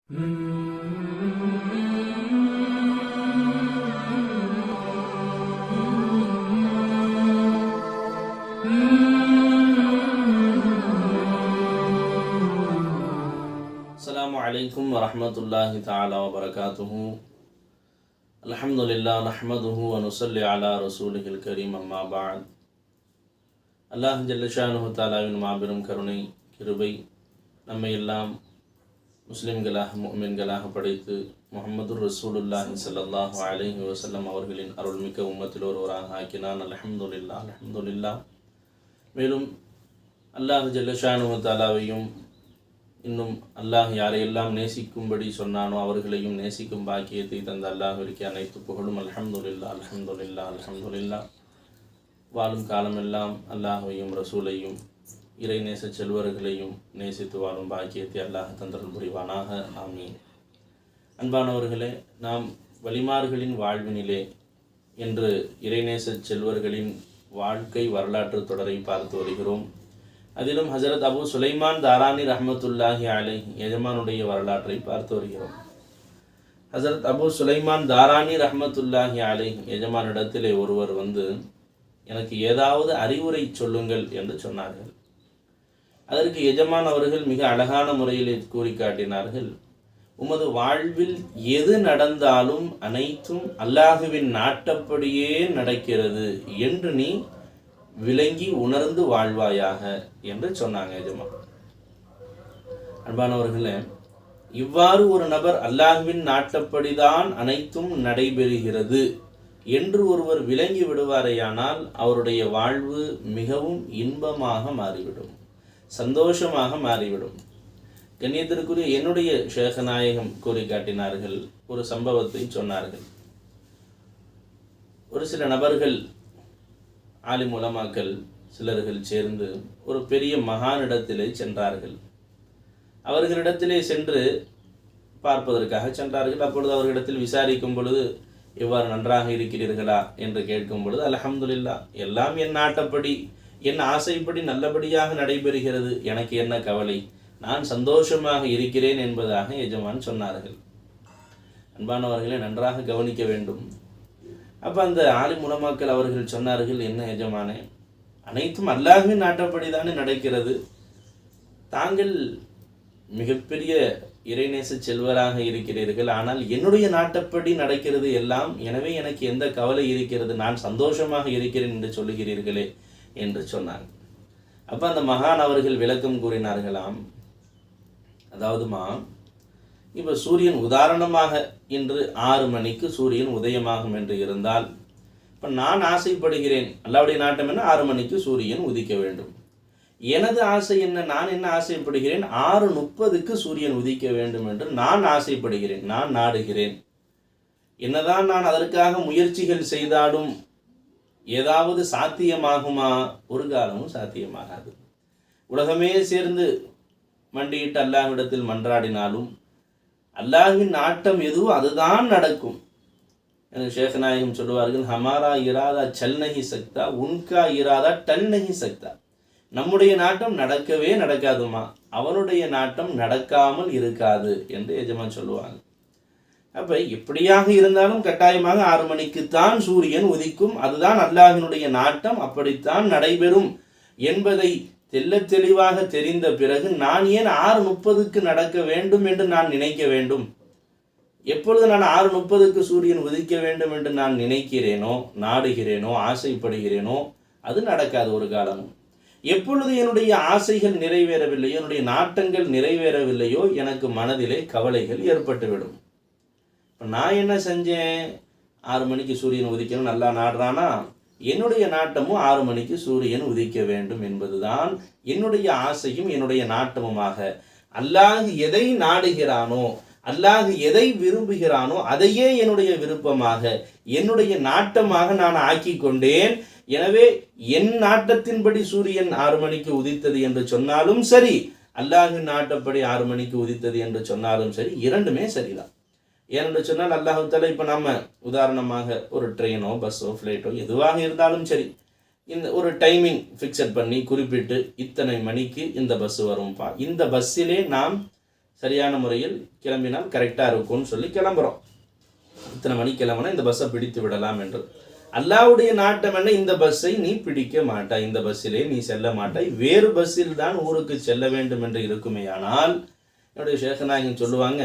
அஸ்ஸலாமு அலைக்கும் வரஹ்மத்துல்லாஹி தஆலா வபரகாத்துஹு. அல்ஹம்துலில்லாஹ் நஹ்மதுஹு வ நுஸல்லி அலா ரசூலிஹில் கரீம். அம்மா பஅத். அல்லாஹ் ஜல்ல ஷானுஹு தஆலாவின் மாபெரும் கருணை கிருபை நம்மை எல்லாம் முஸ்லிம்களாக முஃமின்களாக படைத்து முஹம்மதுர் ரசூலுல்லாஹி ஸல்லல்லாஹு அலைஹி வஸல்லம் அவர்களின் அருள்மிக்க உம்மத்தில் ஒருவராக ஆக்கினான். அல்ஹம்துலில்லாஹ் அல்ஹம்துலில்லாஹ். மேலும் அல்லாஹ் ஜல்ல ஷானுஹு தஆலாவையும் இன்னும் அல்லாஹ் யாரையெல்லாம் நேசிக்கும்படி சொன்னானோ அவர்களையும் நேசிக்கும் பாக்கியத்தை தந்த அல்லாஹ்விற்கு அனைத்து புகழும். அல்ஹம்துலில்லாஹ் அல்ஹம்துலில்லாஹ் அல்ஹம்துலில்லாஹ். வாழும் காலமெல்லாம் அல்லாஹ்வையும் ரசூலையும் இறை நேச செல்வர்களையும் நேசித்து வாழும் பாக்கியத்தை அல்லாஹ் தந்தருள் புரிவானாக. ஆமீன். அன்பானவர்களே, நாம் வலிமார்களின் வாழ்வினிலே என்று இறைநேச செல்வர்களின் வாழ்க்கை வரலாற்று தொடரை பார்த்து வருகிறோம். அதிலும் ஹஜரத் அபு சுலைமான் தாரானி ரஹ்மத்துல்லாஹி அலைஹி எஜமானுடைய வரலாற்றை பார்த்து வருகிறோம். ஹஜரத் அபு சுலைமான் தாரானி ரஹ்மத்துல்லாஹி அலைஹி எஜமானிடத்திலே ஒருவர் வந்து, எனக்கு ஏதாவது அறிவுரை சொல்லுங்கள் என்று சொன்னார்கள். அதற்கு எஜமான் அவர்கள் மிக அழகான முறையில் கூறி காட்டினார்கள், உமது வாழ்வில் எது நடந்தாலும் அனைத்தும் அல்லாஹுவின் நாட்டப்படியே நடக்கிறது என்று நீ விளங்கி உணர்ந்து வாழ்வாயாக என்று சொன்னாங்க எஜமான். அன்பானவர்களே, இவ்வாறு ஒரு நபர் அல்லாஹ்வின் நாட்டப்படிதான் அனைத்தும் நடைபெறுகிறது என்று ஒருவர் விளங்கி விடுவாரேயானால் அவருடைய வாழ்வு மிகவும் இன்பமாக மாறிவிடும், சந்தோஷமாக மாறிவிடும். கண்ணியத்திற்குரிய என்னுடைய ஷேகநாயகம் கூறி காட்டினார்கள். ஒரு சம்பவத்தை சொன்னார்கள். ஒரு சில நபர்கள், ஆலிம் உலமாக்கள் சிலர்கள் சேர்ந்து ஒரு பெரிய மகானிடத்திலே சென்றார்கள். அவர்களிடத்திலே சென்று பார்ப்பதற்காக சென்றார்கள். அப்பொழுது அவர்களிடத்தில் விசாரிக்கும் பொழுது, எவ்வாறு நன்றாக இருக்கிறீர்களா என்று கேட்கும் பொழுது, அல்ஹம்துலில்லாஹ், எல்லாம் என் நாட்டப்படி என் ஆசைப்படி நல்லபடியாக நடைபெறுகிறது, எனக்கு என்ன கவலை, நான் சந்தோஷமாக இருக்கிறேன் என்பதாக எஜமான் சொன்னார்கள். அன்பானவர்களை நன்றாக கவனிக்க வேண்டும். அப்போ அந்த ஆலிம் உலமாக்கள் அவர்கள் சொன்னார்கள், என்ன எஜமானே, அனைத்தும் அல்லாஹ்வின் நாட்டப்படி தானே நடக்கிறது, தாங்கள் மிகப்பெரிய இறைநேச செல்வராக இருக்கிறீர்கள், ஆனால் என்னுடைய நாட்டப்படி நடக்கிறது எல்லாம், எனவே எனக்கு எந்த கவலை இருக்கிறது, நான் சந்தோஷமாக இருக்கிறேன் என்று சொல்லுகிறீர்களே என்று சொன்னாங்க. அப்போ அந்த மகான் அவர்கள் விளக்கம் கூறினார்களாம், அதாவதுமா, இப்போ சூரியன் உதாரணமாக இன்று 6 மணிக்கு சூரியன் உதயமாகும் என்று இருந்தால், இப்போ நான் ஆசைப்படுகிறேன், அல்லாஹ்வுடைய நாட்டம் என்ன, 6 மணிக்கு சூரியன் உதிக்க வேண்டும். எனது ஆசை என்ன, நான் என்ன ஆசைப்படுகிறேன், 6:30க்கு சூரியன் உதிக்க வேண்டும் என்று நான் ஆசைப்படுகிறேன், நான் நாடுகிறேன். என்னதான் நான் அதற்காக முயற்சிகள் செய்தாலும் ஏதாவது சாத்தியமாகுமா? ஒரு காலமும் சாத்தியமாகாது. உலகமே சேர்ந்து மண்டியிட்டு அல்லாஹ்விடத்தில் மன்றாடினாலும் அல்லாஹ்வின் நாட்டம் எதுவோ அதுதான் நடக்கும். எனக்கு ஷேகநாயகம் சொல்லுவார்கள், ஹமாரா இராதா சல் நஹி சக்தா, உன்கா இராதா டல் நஹி சக்தா. நம்முடைய நாட்டம் நடக்கவே நடக்காதுமா, அவனுடைய நாட்டம் நடக்காமல் இருக்காது என்று எஜமான் சொல்லுவாங்க. அப்போ எப்படியாக இருந்தாலும் கட்டாயமாக 6 மணிக்குத்தான் சூரியன் உதிக்கும், அதுதான் அல்லாஹ்வினுடைய நாட்டம், அப்படித்தான் நடைபெறும் என்பதை தெள்ளத் தெளிவாக தெரிந்த பிறகு நான் ஏன் 6:30க்கு நடக்க வேண்டும் என்று நான் நினைக்க வேண்டும்? எப்பொழுது நான் 6:30க்கு சூரியன் உதிக்க வேண்டும் என்று நான் நினைக்கிறேனோ, நாடுகிறேனோ, ஆசைப்படுகிறேனோ, அது நடக்காது ஒரு காலமும். எப்பொழுது என்னுடைய ஆசைகள் நிறைவேறவில்லையோ, என்னுடைய நாட்டங்கள் நிறைவேறவில்லையோ, எனக்கு மனதிலே கவலைகள் ஏற்பட்டுவிடும். இப்போ நான் என்ன செஞ்சேன், 6 மணிக்கு சூரியன் உதிக்கணும், நல்லா நாடுறானா, என்னுடைய நாட்டமும் 6 மணிக்கு சூரியன் உதிக்க வேண்டும் என்பதுதான் என்னுடைய ஆசையும் என்னுடைய நாட்டமுமாக. அல்லாஹ் எதை நாடுகிறானோ, அல்லாஹ் எதை விரும்புகிறானோ அதையே என்னுடைய விருப்பமாக, என்னுடைய நாட்டமாக நான் ஆக்கி கொண்டேன். எனவே என் நாட்டத்தின்படி சூரியன் 6 மணிக்கு உதித்தது என்று சொன்னாலும் சரி, அல்லாஹ்வின் நாட்டப்படி 6 மணிக்கு உதித்தது என்று சொன்னாலும் சரி, இரண்டுமே சரிதான். ஏனென்று சொன்னால் அல்லாஹ் தஆலா இப்போ நம்ம உதாரணமாக ஒரு ட்ரெயினோ பஸ்ஸோ ஃப்ளைட்டோ எதுவாக இருந்தாலும் சரி, இந்த ஒரு டைமிங் ஃபிக்ஸட் பண்ணி குறிப்பிட்டு இத்தனை மணிக்கு இந்த பஸ் வரும்ப்பா, இந்த பஸ்ஸிலே நாம் சரியான முறையில் கிளம்பினால் கரெக்டாக இருக்கும்னு சொல்லி கிளம்புறோம். இத்தனை மணிக்கு கிளம்புனா இந்த பஸ்ஸை பிடித்து விடலாம் என்று. அல்லாஹ்வுடைய நாட்டம் என்ன, இந்த பஸ்ஸை நீ பிடிக்க மாட்டாய், இந்த பஸ்ஸிலே நீ செல்ல மாட்டாய், வேறு பஸ்ஸில் தான் ஊருக்கு செல்ல வேண்டும் என்று இருக்குமே. ஆனால் என்னுடைய ஷேഖനാயகன் சொல்லுவாங்க,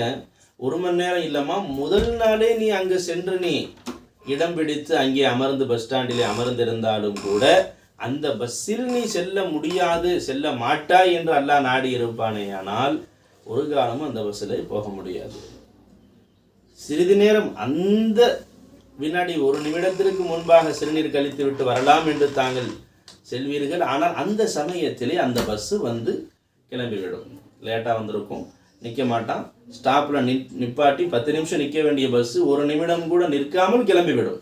1 மணி நேரம் இல்லைம்மா, முதல் நாளே நீ அங்கே சென்று நீ இடம் பிடித்து அங்கே அமர்ந்து பஸ் ஸ்டாண்டிலே அமர்ந்திருந்தாலும் கூட அந்த பஸ்ஸில் நீ செல்ல முடியாது, செல்ல மாட்டாய் என்று அல்லாஹ் நாடி இருப்பானே. ஆனால் ஒரு காலமும் அந்த பஸ்ஸில் போக முடியாது. சிறிது நேரம் அந்த வினாடி 1 நிமிடத்திற்கு முன்பாக சிறுநீர் கழித்து விட்டு வரலாம் என்று தாங்கள் செல்வீர்கள். ஆனால் அந்த சமயத்திலே அந்த பஸ்ஸு வந்து கிளம்பிவிடும். லேட்டாக வந்திருக்கும், நிற்க மாட்டான், ஸ்டாப்பில் நிப்பாட்டி 10 நிமிஷம் நிற்க வேண்டிய பஸ்ஸு 1 நிமிடம் கூட நிற்காமல் கிளம்பிவிடும்.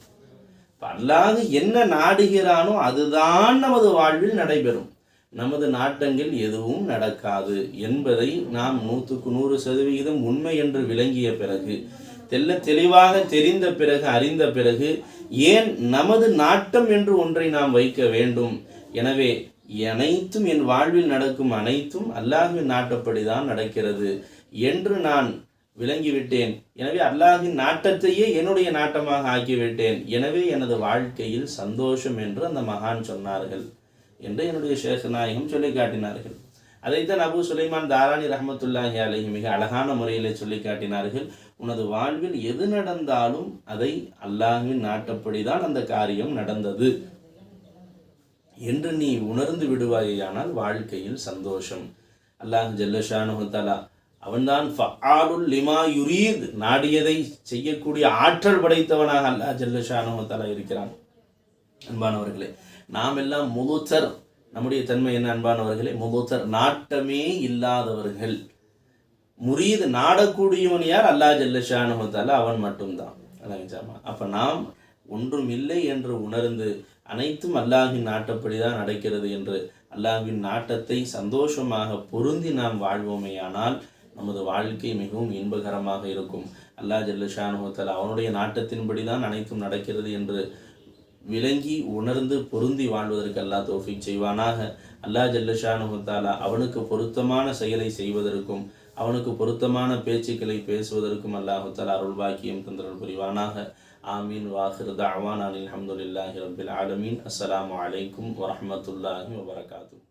அல்லாஹ் என்ன நாடுகிறானோ அதுதான் நமது வாழ்வில் நடைபெறும். நமது நாட்டங்கள் எதுவும் நடக்காது என்பதை நாம் 100க்கு 100% உண்மை என்று விளங்கிய பிறகு, தெளிவாக தெரிந்த பிறகு, அறிந்த பிறகு, ஏன் நமது நாட்டம் என்று ஒன்றை நாம் வைக்க வேண்டும்? எனவே அனைத்தும், என் வாழ்வில் நடக்கும் அனைத்தும் அல்லாஹ்வின் நாட்டப்படி தான் நடக்கிறது என்று நான் விளங்கிவிட்டேன். எனவே அல்லாஹ்வின் நாட்டத்தையே என்னுடைய நாட்டமாக ஆக்கிவிட்டேன். எனவே எனது வாழ்க்கையில் சந்தோஷம் என்று அந்த மகான் சொன்னார்கள் என்று என்னுடைய ஷேഖനാயகம் சொல்லி காட்டினார்கள். அதைத்தான் அபு சுலைமான் தாரானி ரஹ்மத்துல்லாஹி அலைஹி மிக அழகான முறையில் சொல்லி காட்டினார்கள். உனது வாழ்வில் எது நடந்தாலும் அதை அல்லாஹ்வின் நாட்டப்படி தான் அந்த காரியம் நடந்தது என்று நீ உணர்ந்து விடுவாயானால் வாழ்க்கையில் சந்தோஷம். அல்லாஹ் ஜல்ல ஷானுஹு தஆலா அவன்தான் ஃபஆலுல் லிமா யுரீத், நாடியதை செய்யக்கூடிய ஆற்றல் படைத்தவனாக அல்லாஹ் ஜல்ல ஷானுஹு தஆலா இருக்கிறான். அன்பானவர்களே, நாம் எல்லாம் முதுத்தர், நம்முடைய தன்மை என்ன அன்பானவர்களே? முதுத்தர், நாட்டமே இல்லாதவர்கள். முரீது, நாடக்கூடியவன் யார்? அல்லாஹ் ஜல்ல ஷானுஹு தஆலா, அவன் மட்டும்தான். அப்போ நாம் ஒன்றும் இல்லை என்று உணர்ந்து அனைத்தும் அல்லாஹ்வின் நாட்டப்படி தான் நடக்கிறது என்று அல்லாஹ்வின் நாட்டத்தை சந்தோஷமாக பொருந்தி நாம் வாழ்வோமேயானால் நமது வாழ்க்கை மிகவும் இன்பகரமாக இருக்கும். அல்லாஹ் ஜல்ல ஷானுஹு தஆலா அவனுடைய நாட்டத்தின்படி தான் அனைத்தும் நடக்கிறது என்று விளங்கி உணர்ந்து பொருந்தி வாழ்வதற்கு அல்லாஹ் தௌஃபீக் செய்வானாக. அல்லாஹ் ஜல்ல ஷானுஹு தஆலா அவனுக்கு பொருத்தமான செயலை செய்வதற்கும் அவனுக்கு பொருத்தமான பேச்சுக்களை பேசுவதற்கும் அல்லாஹு தஆலா அருள் பாக்கியம் தந்தருள் புரிவானாக. ஆமீன். வாஹிரு தஅவானா அல்ஹம்துலில்லாஹி ரப்பில் ஆலமீன். அஸ்ஸலாமு அலைக்கும் வரஹ்மத்துல்லாஹி வபரகாத்துஹு.